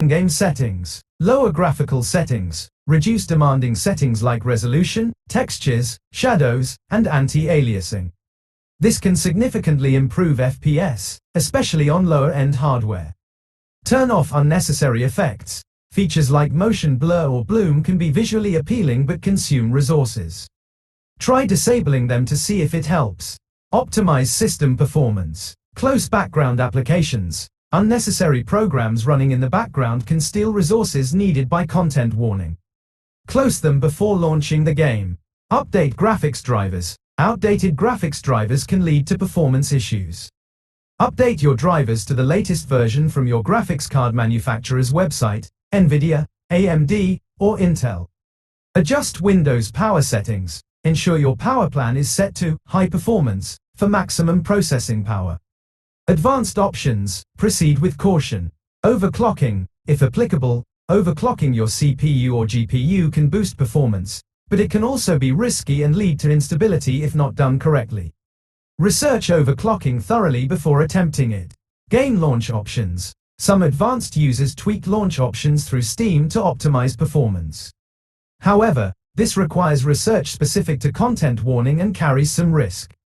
Game settings. Lower graphical settings. Reduce demanding settings like resolution, textures, shadows, and anti-aliasing. This can significantly improve FPS, especially on lower-end hardware. Turn off unnecessary effects. Features like motion blur or bloom can be visually appealing but consume resources. Try disabling them to see if it helps. Optimize system performance. Close background applications. Unnecessary programs running in the background can steal resources needed by content warning. Close them before launching the game. Update graphics drivers. Outdated graphics drivers can lead to performance issues. Update your drivers to the latest version from your graphics card manufacturer's website, NVIDIA, AMD, or Intel. Adjust Windows power settings. Ensure your power plan is set to high performance for maximum processing power. Advanced options. Proceed with caution. Overclocking. If applicable, overclocking your CPU or GPU can boost performance, but it can also be risky and lead to instability if not done correctly. Research overclocking thoroughly before attempting it. Game launch options. Some advanced users tweak launch options through Steam to optimize performance. However, this requires research specific to content warning and carries some risk.